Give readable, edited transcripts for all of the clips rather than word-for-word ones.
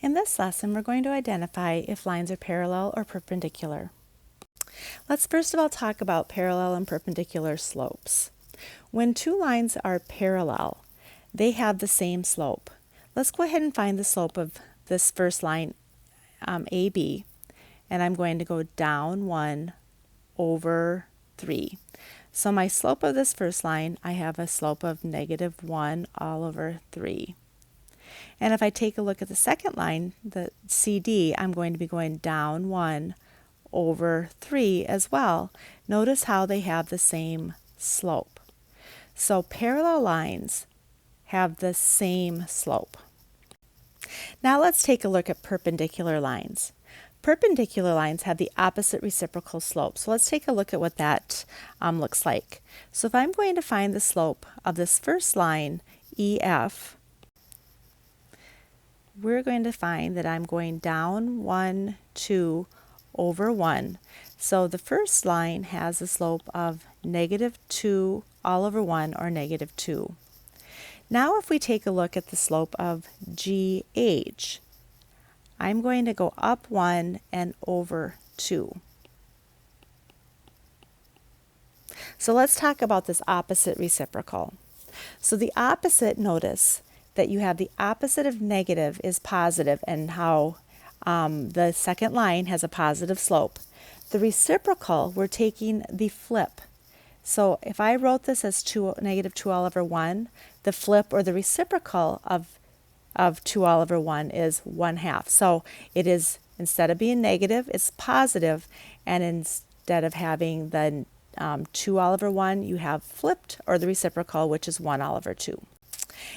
In this lesson, we're going to identify if lines are parallel or perpendicular. Let's first of all talk about parallel and perpendicular slopes. When two lines are parallel, they have the same slope. Let's go ahead and find the slope of this first line, AB, and I'm going to go down 1 over 3. So my slope of this first line, I have a slope of -1 all over 3. And if I take a look at the second line, the CD, I'm going to be going down 1 over 3 as well. Notice how they have the same slope. So parallel lines have the same slope. Now let's take a look at perpendicular lines. Perpendicular lines have the opposite reciprocal slope. So let's take a look at what that looks like. So if I'm going to find the slope of this first line, EF, we're going to find that I'm going down 1, 2 over 1. So the first line has a slope of -2 all over 1, or -2. Now if we take a look at the slope of GH, I'm going to go up 1 and over 2. So let's talk about this opposite reciprocal. So the opposite, notice that you have the opposite of negative is positive, and how the second line has a positive slope. The reciprocal, we're taking the flip. So if I wrote this as -2 all over 1, the flip or the reciprocal of 2 all over 1 is 1/2. So it is, instead of being negative, it's positive, and instead of having the 2 all over 1, you have flipped, or the reciprocal, which is 1 all over 2.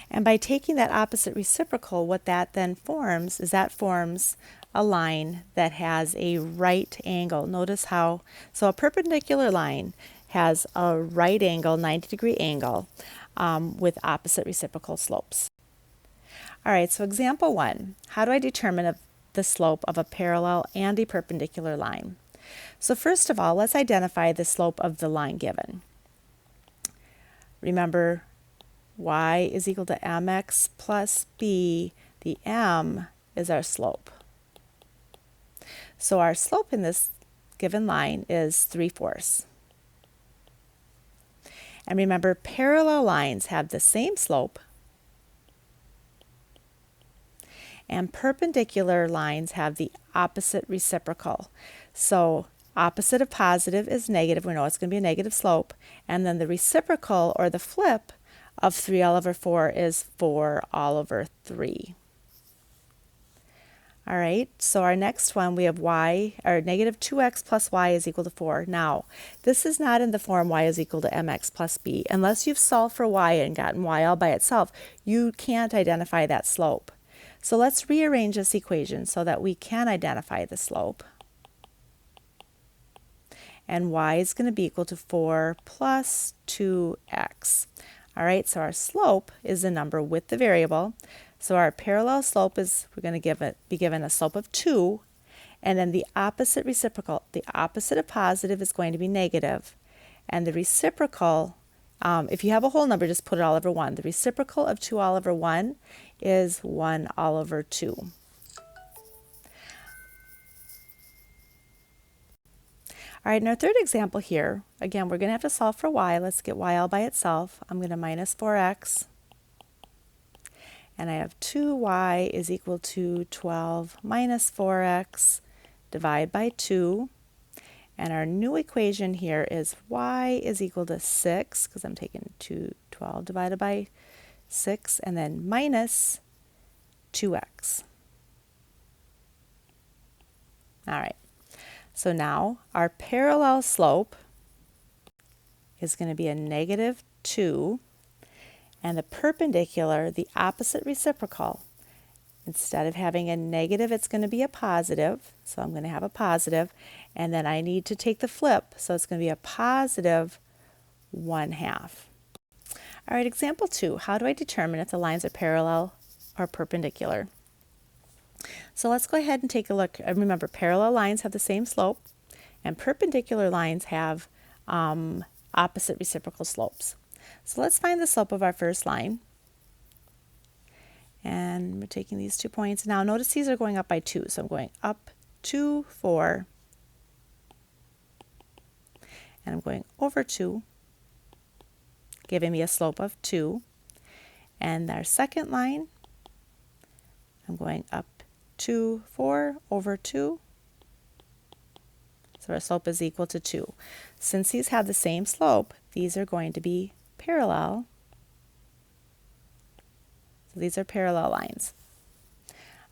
And by taking that opposite reciprocal, what that then forms is that forms a line that has a right angle. Notice how, so a perpendicular line has a right angle, 90-degree angle, with opposite reciprocal slopes. All right, so example 1, how do I determine the slope of a parallel and a perpendicular line? So first of all, let's identify the slope of the line given. Remember, y is equal to mx plus b. The m is our slope. So our slope in this given line is 3/4. And remember, parallel lines have the same slope, and perpendicular lines have the opposite reciprocal. So opposite of positive is negative. We know it's going to be a negative slope. And then the reciprocal, or the flip, of 3 all over 4 is 4 all over 3. All right, so our next one, we have y, or -2x plus y is equal to 4. Now, this is not in the form y is equal to mx plus b. Unless you've solved for y and gotten y all by itself, you can't identify that slope. So let's rearrange this equation so that we can identify the slope. And y is going to be equal to 4 plus 2x. All right, so our slope is the number with the variable. So our parallel slope is, we're going to be given a slope of 2, and then the opposite reciprocal, the opposite of positive is going to be negative, and the reciprocal, if you have a whole number, just put it all over 1. The reciprocal of 2 all over 1 is 1 all over 2. All right, in our third example here, again, we're going to have to solve for y. Let's get y all by itself. I'm going to minus 4x. And I have 2y is equal to 12 minus 4x, divide by 2. And our new equation here is y is equal to 6, because I'm taking 12 divided by 6, and then minus 2x. All right. So now our parallel slope is going to be a -2, and the perpendicular, the opposite reciprocal, instead of having a negative, it's going to be a positive. So I'm going to have a positive, and then I need to take the flip, so it's going to be a positive 1/2. All right, example 2, how do I determine if the lines are parallel or perpendicular? So let's go ahead and take a look. Remember, parallel lines have the same slope, and perpendicular lines have opposite reciprocal slopes. So let's find the slope of our first line. And we're taking these 2 points. Now notice these are going up by 2. So I'm going up 2, 4. And I'm going over 2, giving me a slope of 2. And our second line, I'm going up 2, 4 over 2. So our slope is equal to 2. Since these have the same slope, these are going to be parallel. So these are parallel lines.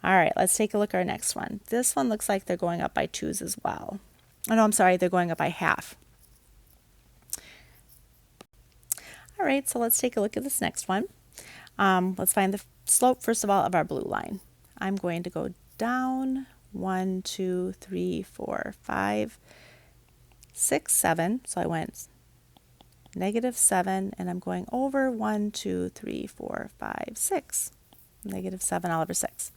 All right, let's take a look at our next one. This one looks like they're going up by 2s as well. Oh, no, I'm sorry, they're going up by half. All right, so let's take a look at this next one. Let's find the slope, first of all, of our blue line. I'm going to go down 1, 2, 3, 4, 5, 6, 7. So I went -7, and I'm going over 1, 2, 3, 4, 5, 6. -7 all over 6.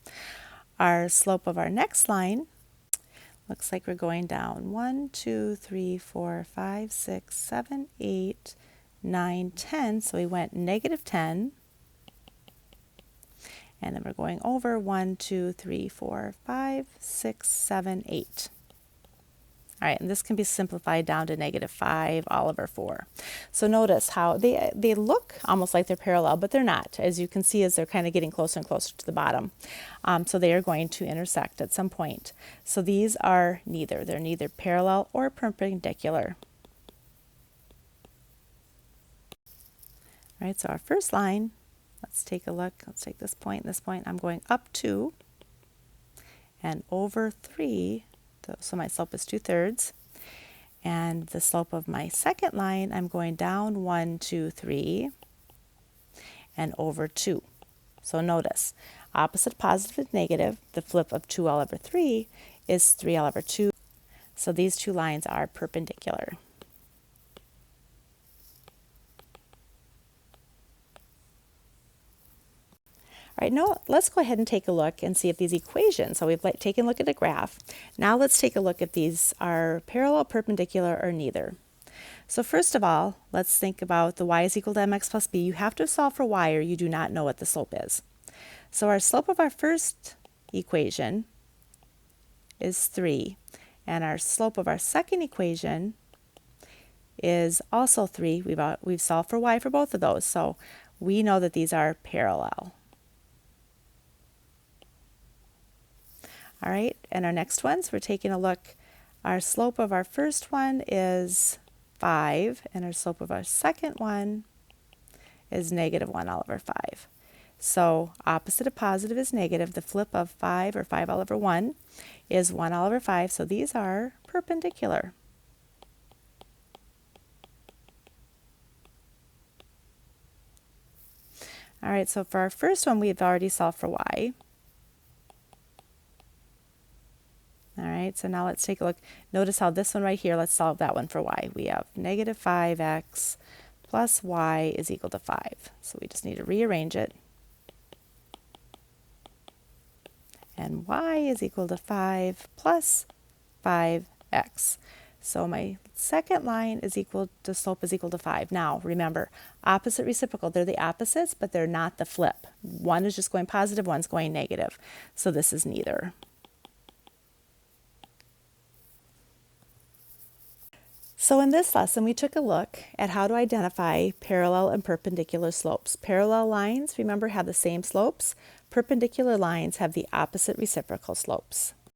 Our slope of our next line looks like we're going down 1, 2, 3, 4, 5, 6, 7, 8, 9, 10. So we went -10. And then we're going over 1, 2, 3, 4, 5, 6, 7, 8. All right, and this can be simplified down to -5 all over 4. So notice how they look almost like they're parallel, but they're not. As you can see, as they're kind of getting closer and closer to the bottom. So they are going to intersect at some point. So these are neither. They're neither parallel or perpendicular. All right, so our first line, let's take a look. Let's take this point and this point. I'm going up 2 and over 3. So my slope is 2/3. And the slope of my second line, I'm going down 1, 2, 3 and over 2. So notice, opposite positive is negative. The flip of 2 all over 3 is 3 all over 2. So these two lines are perpendicular. All right, now let's go ahead and take a look and see if these equations, so we've taken a look at the graph. Now let's take a look if these are parallel, perpendicular, or neither. So first of all, let's think about the y is equal to mx plus b. You have to solve for y or you do not know what the slope is. So our slope of our first equation is 3, and our slope of our second equation is also 3. We've solved for y for both of those, so we know that these are parallel. All right, and our next ones, we're taking a look. Our slope of our first one is 5, and our slope of our second one is -1 all over 5. So opposite of positive is negative. The flip of 5, or 5 all over 1, is 1 all over 5. So these are perpendicular. All right, so for our first one, we've already solved for y. All right, so now let's take a look. Notice how this one right here, let's solve that one for y. We have -5x plus y is equal to 5. So we just need to rearrange it. And y is equal to 5 plus 5x. So my second line is equal to, slope is equal to 5. Now, remember, opposite reciprocal, they're the opposites, but they're not the flip. One is just going positive, one's going negative. So this is neither. So in this lesson, we took a look at how to identify parallel and perpendicular slopes. Parallel lines, remember, have the same slopes. Perpendicular lines have the opposite reciprocal slopes.